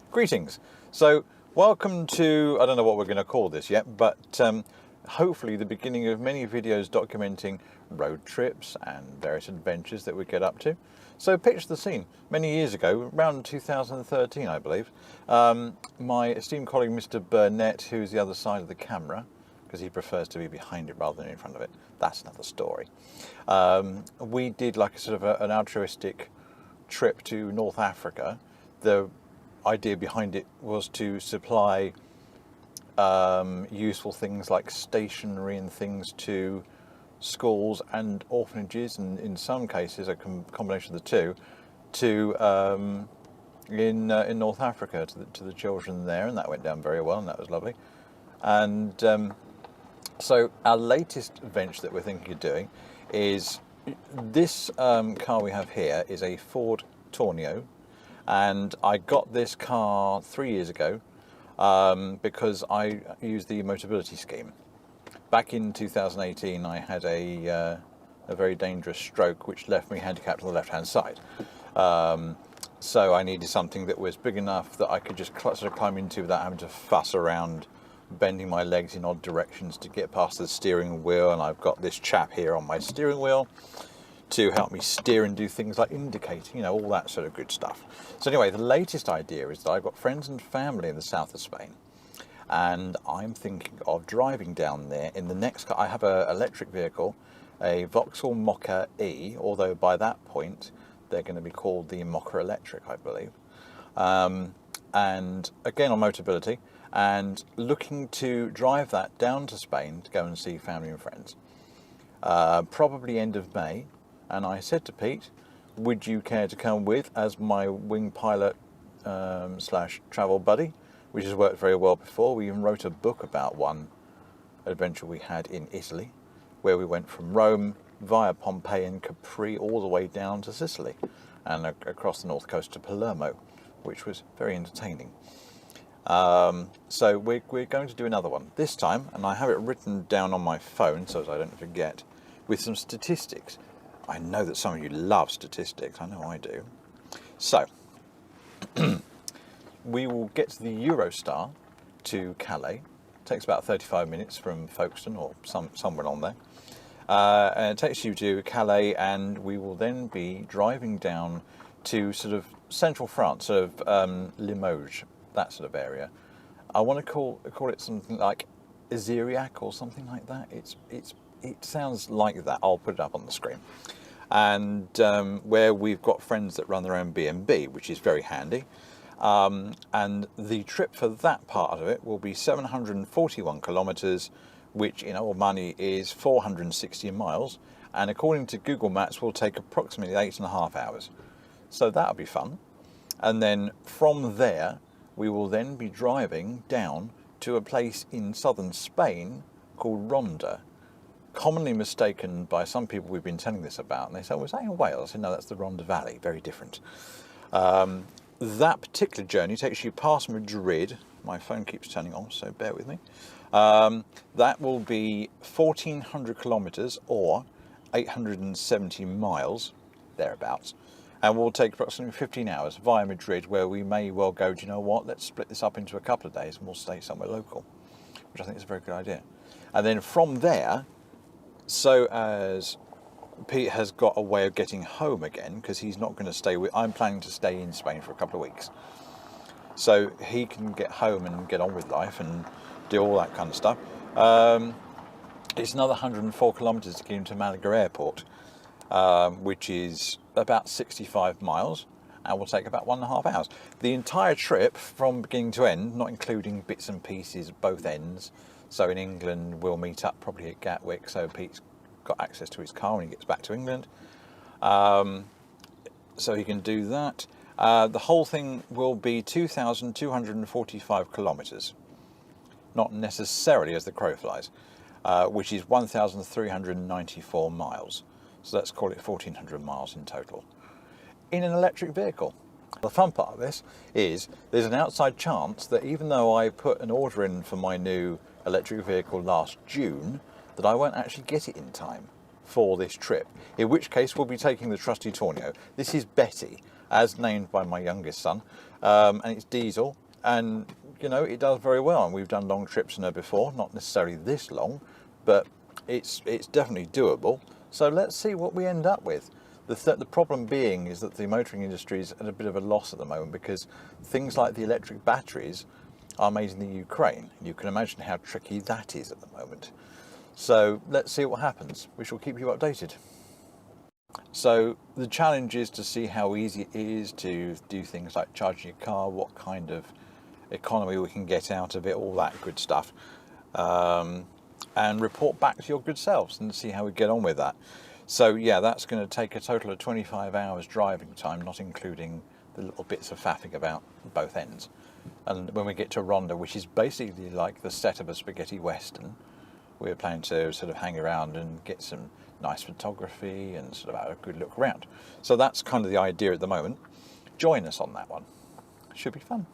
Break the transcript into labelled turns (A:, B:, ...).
A: Greetings. So, welcome to, I don't know what we're going to call this yet, but hopefully the beginning of many videos documenting road trips and various adventures that we get up to. So picture the scene. Many years ago, around 2013 I believe, my esteemed colleague Mr. Burnett, who's the other side of the camera, because he prefers to be behind it rather than in front of it, that's another story. We did like a sort of an altruistic trip to North Africa. The idea behind it was to supply useful things like stationery and things to schools and orphanages, and in some cases a combination of the two, to in North Africa to the children there, and that went down very well, and that was lovely. And so our latest venture that we're thinking of doing is this car we have here is a Ford Tourneo. And I got this car 3 years ago because I used the motability scheme. Back in 2018, I had a very dangerous stroke which left me handicapped on the left-hand side. So I needed something that was big enough that I could just sort of climb into without having to fuss around, bending my legs in odd directions to get past the steering wheel. And I've got this chap here on my steering wheel to help me steer and do things like indicating, all that sort of good stuff. So anyway, the latest idea is that I've got friends and family in the south of Spain, and I'm thinking of driving down there in the next car. I have an electric vehicle, a Vauxhall Mokka-e, although by that point they're going to be called the Mokka Electric, I believe. And again on motability, and looking to drive that down to Spain to go and see family and friends. Probably end of May. And I said to Pete, would you care to come with as my wing pilot slash travel buddy, which has worked very well before. We even wrote a book about one adventure we had in Italy, where we went from Rome via Pompeii and Capri all the way down to Sicily and across the north coast to Palermo, which was very entertaining. So we're going to do another one this time, and I have it written down on my phone so that I don't forget, with some statistics. I know that some of you love statistics. I know I do. So, we will get to the Eurostar to Calais. It takes about 35 minutes from Folkestone or somewhere along there. And it takes you to Calais, and we will then be driving down to sort of central France, sort of Limoges, that sort of area. I want to call it something like Azeriac or something like that. It sounds like that. I'll put it up on the screen. And where we've got friends that run their own B&B, which is very handy. And the trip for that part of it will be 741 kilometres, which in our money is 460 miles. And according to Google Maps, will take approximately 8.5 hours. So that'll be fun. And then from there, we will then be driving down to a place in southern Spain called Ronda. Commonly mistaken by some people we've been telling this about, and they say, well, is that in Wales? I said, no, that's the Ronda Valley, very different. That particular journey takes you past Madrid. My phone keeps turning on, so bear with me. That will be 1,400 kilometres or 870 miles, thereabouts, and will take approximately 15 hours via Madrid, where we may well go, do you know what, let's split this up into a couple of days and we'll stay somewhere local, which I think is a very good idea. And then from there, so as Pete has got a way of getting home again, because he's not going to stay I'm planning to stay in Spain for a couple of weeks. So he can get home and get on with life and do all that kind of stuff. It's another 104 kilometres to get into Malaga Airport, which is about 65 miles and will take about 1.5 hours. The entire trip from beginning to end, not including bits and pieces at both ends. So in England, we'll meet up probably at Gatwick, so Pete's got access to his car when he gets back to England. So he can do that. The whole thing will be 2,245 kilometres. Not necessarily as the crow flies, which is 1,394 miles. So let's call it 1,400 miles in total. In an electric vehicle. The fun part of this is there's an outside chance that even though I put an order in for my new electric vehicle last June, that I won't actually get it in time for this trip, in which case we'll be taking the trusty Tourneo. This is Betty, as named by my youngest son, and it's diesel, and you know, it does very well. And we've done long trips in her before, not necessarily this long, but it's definitely doable. So let's see what we end up with. The problem being is that the motoring industry is at a bit of a loss at the moment, because things like the electric batteries are made in the Ukraine. You can imagine how tricky that is at the moment. So let's see what happens. We shall keep you updated. So the challenge is to see how easy it is to do things like charging your car, what kind of economy we can get out of it, all that good stuff, and report back to your good selves and see how we get on with that. So yeah, that's going to take a total of 25 hours driving time, not including the little bits of faffing about both ends. And when we get to Ronda, which is basically like the set of a spaghetti western, we're planning to sort of hang around and get some nice photography and sort of have a good look around. So that's kind of the idea at the moment. Join us on that one. Should be fun.